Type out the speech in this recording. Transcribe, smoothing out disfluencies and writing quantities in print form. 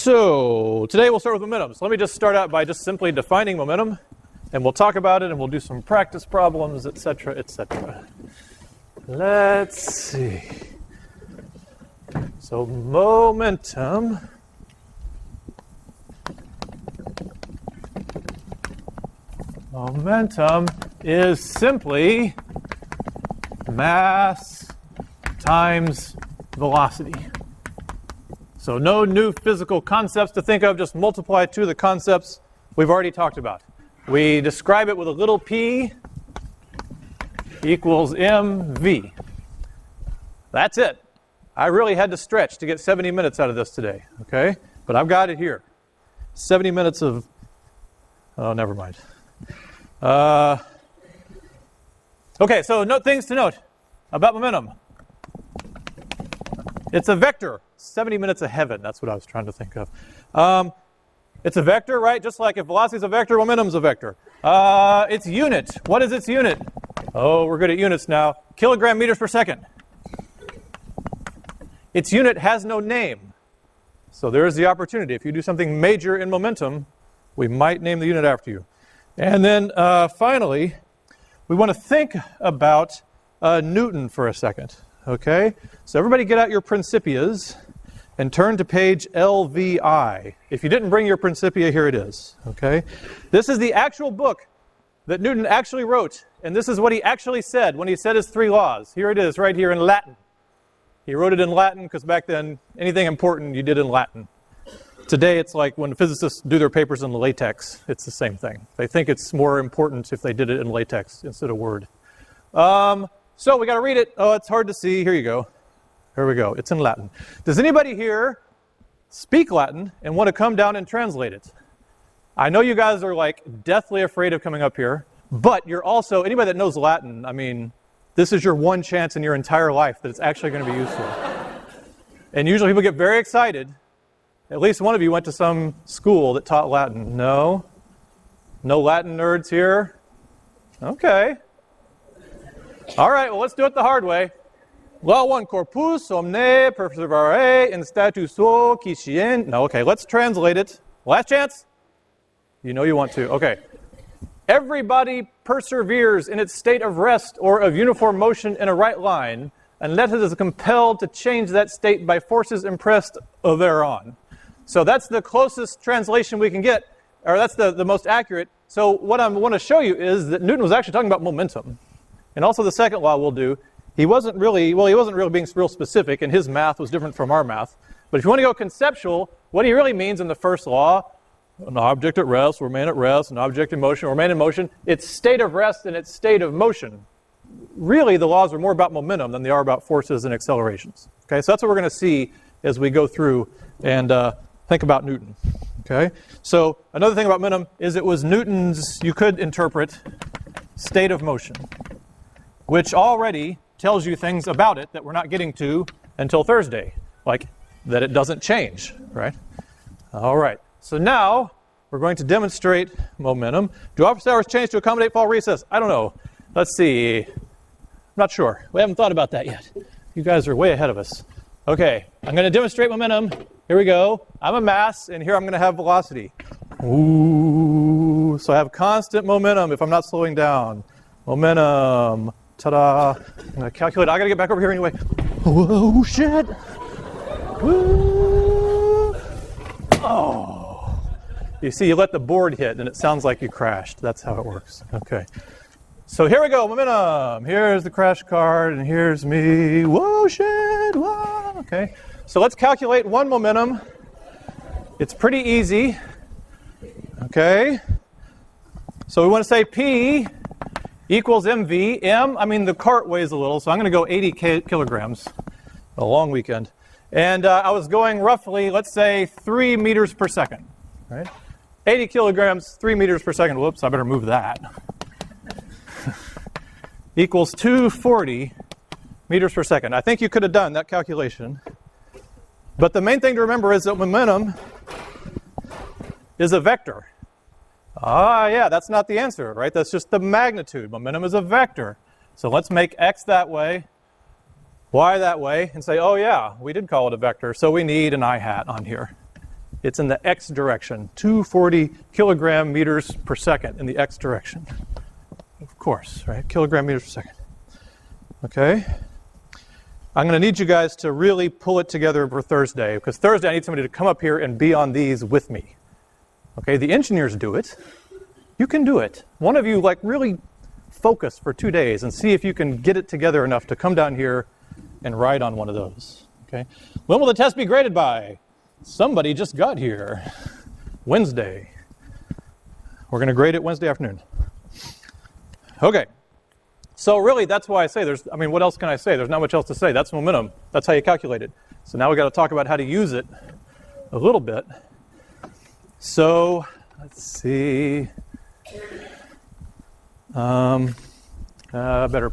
So today we'll start with momentum. So let me just start out by just simply defining momentum, and we'll talk about it, and we'll do some practice problems, etc., etc. Let's see. So momentum is simply mass times velocity. So no new physical concepts to think of, just multiply two of the concepts we've already talked about. We describe it with a little p equals mv. That's it. I really had to stretch to get 70 minutes out of this today, okay? But I've got it here. 70 minutes of, oh, never mind. Okay, so things to note about momentum. It's a vector. 70 minutes of heaven, that's what I was trying to think of. It's a vector, right? Just like if velocity is a vector, momentum is a vector. Its unit. What is its unit? Oh, we're good at units now. Kilogram meters per second. Its unit has no name. So there is the opportunity. If you do something major in momentum, we might name the unit after you. And then finally, we want to think about Newton for a second. Okay? So everybody get out your Principias and turn to page LVI. If you didn't bring your Principia, here it is. Okay? This is the actual book that Newton actually wrote, and this is what he actually said when he said his three laws. Here it is, right here in Latin. He wrote it in Latin because back then, anything important you did in Latin. Today, it's like when physicists do their papers in latex, it's the same thing. They think it's more important if they did it in latex instead of Word. So we got to read it. Oh, it's hard to see. Here you go. Here we go. It's in Latin. Does anybody here speak Latin and want to come down and translate it? I know you guys are like deathly afraid of coming up here, but you're also, anybody that knows Latin, I mean, this is your one chance in your entire life that it's actually going to be useful. And usually people get very excited. At least one of you went to some school that taught Latin. No? No Latin nerds here? Okay. All right, well, let's do it the hard way. Law 1, corpus omne perseverare in statu suo qui scient. No, okay, let's translate it. Last chance? You know you want to. Okay. Everybody perseveres in its state of rest or of uniform motion in a right line, unless it is compelled to change that state by forces impressed thereon. So that's the closest translation we can get, or that's the most accurate. So what I want to show you is that Newton was actually talking about momentum. And also the second law we'll do, he wasn't really being real specific, and his math was different from our math. But if you want to go conceptual, what he really means in the first law, an object at rest, or remain at rest, an object in motion, or remain in motion, its state of rest and its state of motion. Really, the laws are more about momentum than they are about forces and accelerations. Okay, so that's what we're going to see as we go through and think about Newton. Okay, so another thing about momentum is it was Newton's, you could interpret, state of motion, which already tells you things about it that we're not getting to until Thursday, like that it doesn't change, right? All right, so now we're going to demonstrate momentum. Do office hours change to accommodate fall recess? I don't know. Let's see. I'm not sure. We haven't thought about that yet. You guys are way ahead of us. Okay, I'm going to demonstrate momentum. Here we go. I'm a mass, and here I'm going to have velocity. Ooh, so I have constant momentum if I'm not slowing down. Momentum. Ta-da. I'm going to calculate. I got to get back over here anyway. Whoa, shit. Woo. Oh. You see, you let the board hit, and it sounds like you crashed. That's how it works. Okay. So here we go, momentum. Here's the crash card, and here's me. Whoa, shit. Whoa. Okay. So let's calculate one momentum. It's pretty easy. Okay. So we want to say P equals mv. I mean, the cart weighs a little, so I'm going to go 80 kilograms. A long weekend. And I was going roughly, let's say, 3 meters per second. Right? 80 kilograms, 3 meters per second. Whoops, I better move that. Equals 240 meters per second. I think you could have done that calculation. But the main thing to remember is that momentum is a vector. Ah, yeah, that's not the answer, right? That's just the magnitude. Momentum is a vector. So let's make x that way, y that way, and say, oh yeah, we did call it a vector, so we need an I hat on here. It's in the x direction, 240 kilogram meters per second in the x direction. Of course, right? Kilogram meters per second. Okay? I'm going to need you guys to really pull it together for Thursday, because Thursday I need somebody to come up here and be on these with me. Okay? The engineers do it. You can do it. One of you, like, really focus for 2 days and see if you can get it together enough to come down here and write on one of those. Okay? When will the test be graded by? Somebody just got here. Wednesday. We're going to grade it Wednesday afternoon. Okay. So really, that's why I say what else can I say? There's not much else to say. That's momentum. That's how you calculate it. So now we've got to talk about how to use it a little bit. So, let's see. Better